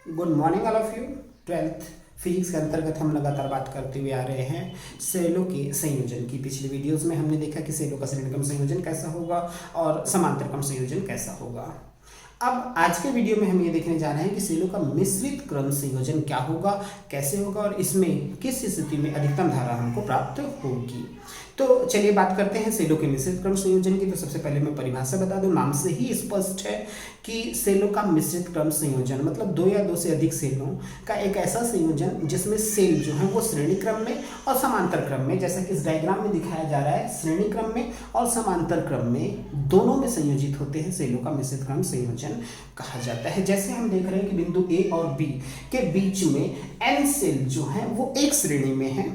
Good morning all of you. 12th physics के अंतर्गत हम लगातार बात करते हुए आ रहे हैं सेलों के संयोजन की। पिछले वीडियोस में हमने देखा कि सेलों का श्रेणी क्रम संयोजन कैसा होगा और समांतर क्रम संयोजन कैसा होगा। अब आज के वीडियो में हम ये देखने जा रहे हैं कि सेलों का मिश्रित क्रम संयोजन क्या होगा, कैसे होगा और इसमें किस स्थिति में अधिकतम धारा हमको प्राप्त होगी। तो चलिए बात करते हैं सेलों के मिश्रित क्रम संयोजन की। तो सबसे पहले मैं परिभाषा बता दूं, नाम से ही स्पष्ट है कि सेलों का मिश्रित क्रम संयोजन मतलब दो या दो से अधिक सेलों का एक ऐसा संयोजन जिसमें सेल जो है वो श्रेणी क्रम में और समांतर क्रम में, जैसा कि इस डायग्राम में दिखाया जा रहा है, श्रेणी क्रम में और समांतर क्रम में दोनों में संयोजित होते हैं, सेलों का मिश्रित क्रम संयोजन कहा जाता है। जैसे हम देख रहे हैं कि बिंदु ए और बी के बीच में n सेल जो है वो एक श्रेणी में है,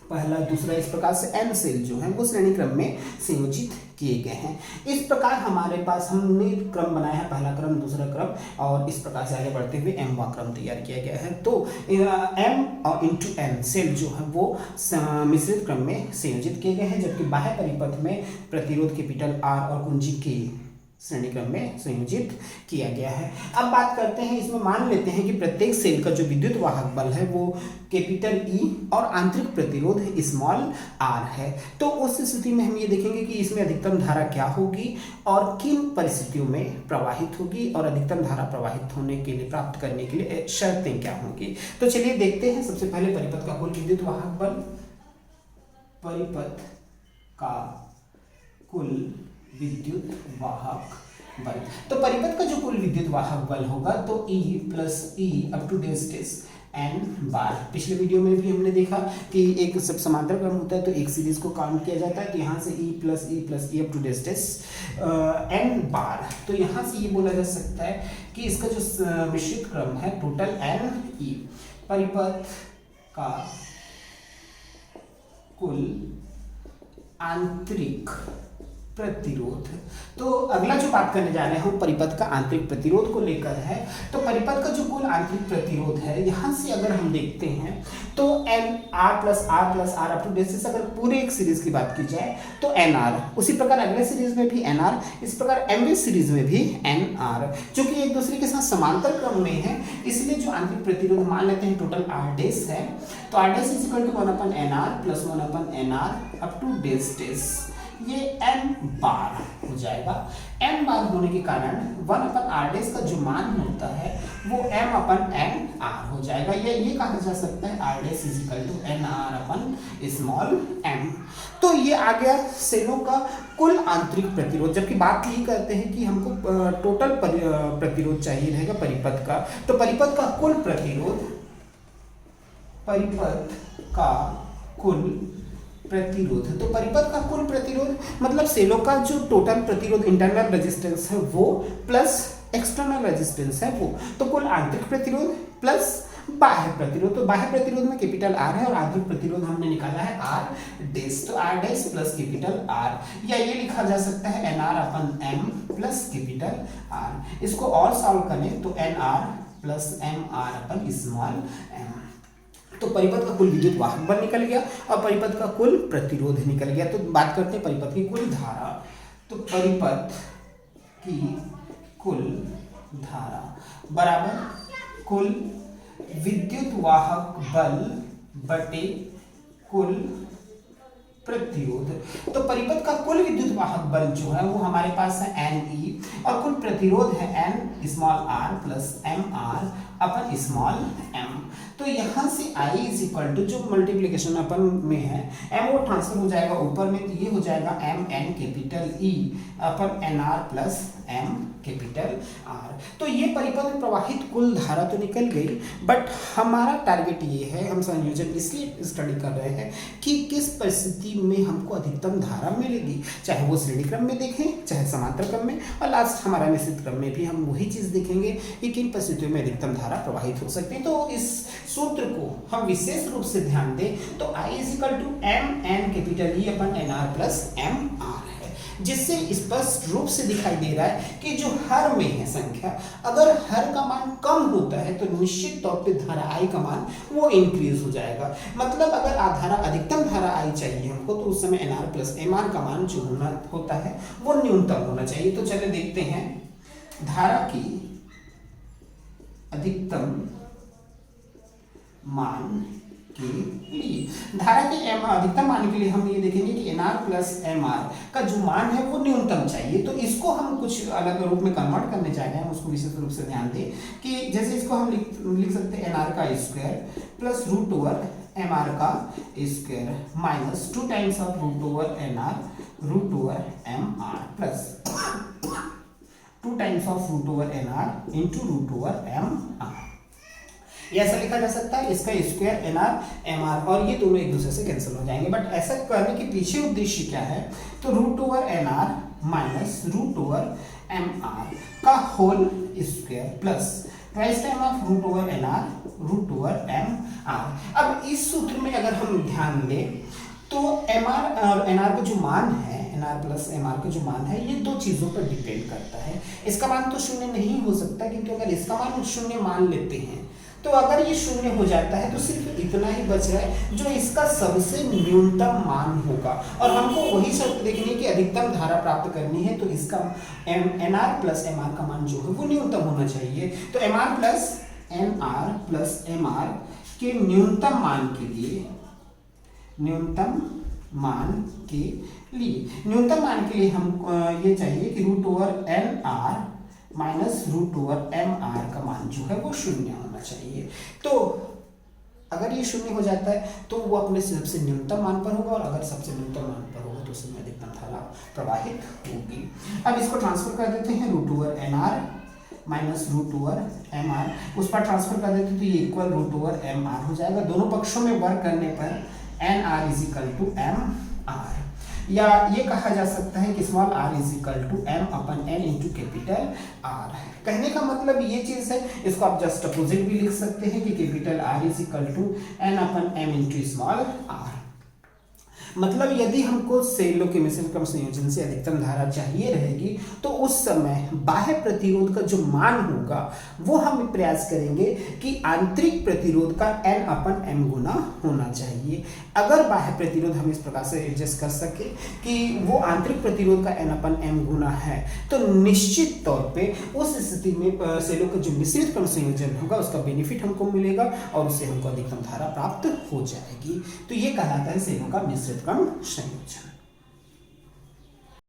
पहला दूसरा, इस प्रकार से n सेल जो है वो श्रेणी क्रम में संयोजित किए गए हैं। इस प्रकार हमारे पास हमने क्रम बनाया है, पहला क्रम, दूसरा क्रम, और इस प्रकार से आगे बढ़ते हुए m क्रम तैयार किया गया है। तो m और इंटू n सेल जो है वो मिश्रित क्रम में संयोजित किए गए हैं, जबकि बाह्य परिपथ में प्रतिरोध कैपिटल R और कुंजी K श्रेणी क्रम में संयोजित किया गया है। अब बात करते हैं, इसमें मान लेते हैं कि प्रत्येक सेल का जो विद्युत वाहक बल है वो कैपिटल E और आंतरिक प्रतिरोध स्मॉल r है। तो उस स्थिति में हम ये देखेंगे कि इसमें अधिकतम धारा क्या होगी और किन परिस्थितियों में प्रवाहित होगी और अधिकतम धारा प्रवाहित होने के लिए, प्राप्त करने के लिए शर्तें क्या होंगी। तो चलिए देखते हैं। सबसे पहले परिपथ का कुल विद्युत वाहक बल, परिपथ का कुल विद्युत वाहक बल। तो परिपथ का जो कुल विद्युत वाहक बल होगा तो E plus E up to डेस n बार। पिछले वीडियो में भी हमने देखा कि एक सब समांतर क्रम होता है तो एक सीरीज को काउंट किया जाता है, तो यहाँ से E plus E up to डेस n बार। तो यहाँ से ये बोला जा सकता है कि इसका जो मिश्रित क्रम है टोटल n E, परिपथ का कुल आंतरिक प्रतिरोध। तो अगला जो बात करने जा रहे हैं हम परिपथ का आंतरिक प्रतिरोध को लेकर है। तो परिपथ का जो कुल आंतरिक प्रतिरोध है, यहाँ से अगर हम देखते हैं तो R plus R up to डेस, अगर पूरे एक सीरीज की बात की जाए तो NR, उसी प्रकार अगले सीरीज में भी NR, इस प्रकार MV सीरीज में भी NR, जो कि एक दूसरे के साथ समांतर क्रम में है, इसलिए जो आंतरिक प्रतिरोध मान लेते हैं टोटल R डेस है। तो R डेस is equal to 1/NR plus 1/NR up to डेस, ये n बार हो जाएगा। n बार होने के कारण 1/r डेस का जो मान होता है वो m/nr हो जाएगा। ये कहा जा सकता है r डेस is equal to nr/ small m। तो ये आ गया सेलों का कुल आंतरिक प्रतिरोध, जबकि बात यही करते हैं कि हमको टोटल प्रतिरोध चाहिए रहेगा परिपथ का। तो परिपथ का कुल प्रतिरोध, परिपथ का कुल प्रतिरोध, तो परिपथ का कुल प्रतिरोध मतलब सेलों का जो टोटल प्रतिरोध, इंटरनल रेजिस्टेंस है वो प्लस एक्सटर्नल रेजिस्टेंस है वो, तो कुल आंतरिक प्रतिरोध प्लस बाह्य प्रतिरोध। तो बाह्य प्रतिरोध में कैपिटल R है और आंतरिक प्रतिरोध हमने निकाला है R डेस, तो R dash plus capital R, या ये लिखा जा सकता है NR/M प्लस कैपिटल R। इसको और सॉल्व करें तो NR plus MR/ small m। तो परिपथ का कुल विद्युत वाहक बल निकल गया और परिपथ का कुल प्रतिरोध निकल गया। तो बात करते हैं परिपथ की कुल धारा। तो परिपथ की कुल धारा बराबर कुल विद्युत वाहक बल बटे कुल प्रतिरोध। तो परिपथ का कुल विद्युत वाहक बल जो है वो हमारे पास है NE और कुल प्रतिरोध है n small r plus mr/ small m। तो यहाँ से I इज इक्वल टू, जो मल्टीप्लीकेशन अपन में है, m वो ट्रांसफर हो जाएगा ऊपर में, तो ये हो जाएगा mn capital E/nr plus m capital R। तो ये परिपथ में प्रवाहित कुल धारा तो निकल गई, बट हमारा टारगेट ये है, हम संयोजन इसलिए स्टडी कर रहे हैं कि किस परिस्थिति में हमको अधिकतम धारा मिलेगी, चाहे वो श्रेणी क्रम में देखें चाहे समांतर क्रम में, और लास्ट हमारा मिश्रित क्रम में भी हम वही चीज़ देखेंगे कि किन परिस्थितियों में अधिकतम धारा प्रवाहित हो सकती है। तो इस सूत्र को हम विशेष रूप से ध्यान दें तो I is equal to mn capital E/nr plus mr है, जिससे स्पष्ट रूप से दिखाई दे रहा है कि जो हर में है संख्या, अगर हर का मान कम होता है तो निश्चित तौर पे धारा I का मान वो इंक्रीज हो जाएगा। मतलब अगर धारा अधिकतम धारा I चाहिए हमको तो उस समय NR प्लस MR का मान जो होता है वो न्यूनतम होना चाहिए। तो चलिए देखते हैं धारा की अधिकतम मान के लिए। धारा के अधिकतम मान के लिए हम ये देखेंगे कि NR प्लस MR का जो मान है वो न्यूनतम चाहिए। तो इसको हम कुछ अलग रूप में कन्वर्ट करने जा रहे हैं, उसको विशेष रूप से ध्यान दें कि जैसे इसको हम लिख सकते हैं NR का square plus root over MR का square minus 2 times of root over NR root over MR plus 2 times of root over NR into root over MR। ये ऐसा लिखा जा सकता है, इसका स्क्वायर NR MR और ये दोनों एक दूसरे से कैंसिल हो जाएंगे। बट ऐसा करने के पीछे उद्देश्य क्या है, तो root over NR minus root over MR का whole square plus twice time of root over NR root over MR। अब इस सूत्र में अगर हम ध्यान दें तो MR और NR का जो मान है, NR प्लस MR का जो मान है, ये दो चीजों पर डिपेंड करता है। इसका मान तो शून्य नहीं हो सकता, क्योंकि अगर इसका मान शून्य मान लेते हैं तो अगर ये शून्य हो जाता है तो सिर्फ इतना ही बच रहा है जो इसका सबसे न्यूनतम मान होगा। और हमको वही शर्त देखनी है कि अधिकतम धारा प्राप्त करनी है, तो इसका NR प्लस MR का मान जो है वो न्यूनतम होना चाहिए। तो NR प्लस MR के न्यूनतम मान के लिए न्यूनतम मान के लिए हम ये चाहिए कि root over NR minus root over MR का मान जो है वो शून्य होना चाहिए। तो अगर ये शून्य हो जाता है तो वो अपने सबसे न्यूनतम मान पर होगा, और अगर सबसे न्यूनतम मान पर होगा तो उसमें अधिकतम धारा प्रवाहित होगी। अब इसको ट्रांसफर कर देते हैं, root over NR minus root over MR उस पर ट्रांसफर कर देते हैं तो ये इक्वल रूट ओवर MR हो जाएगा। दोनों पक्षों में वर्क करने पर NR is equal to MR, या ये कहा जा सकता है कि small r is equal to M upon N into capital R। कहने का मतलब ये चीज है, इसको आप जस्ट अपोजिट भी लिख सकते हैं कि capital R is equal to N upon M into small r। मतलब यदि हमको सेलों के मिश्रित क्रम संयोजन से अधिकतम धारा चाहिए रहेगी तो उस समय बाह्य प्रतिरोध का जो मान होगा वो हम प्रयास करेंगे कि आंतरिक प्रतिरोध का N अपन M गुना होना चाहिए। अगर बाह्य प्रतिरोध हम इस प्रकार से एडजस्ट कर सके कि वो आंतरिक प्रतिरोध का N अपन M गुना है, तो निश्चित तौर पे उस स्थिति में सेलों का जो मिश्रित क्रम संयोजन होगा उसका बेनिफिट हमको मिलेगा और उससे हमको अधिकतम धारा प्राप्त हो जाएगी। तो ये कहलाता है सेलों का मिश्रित क्रम संयोजन।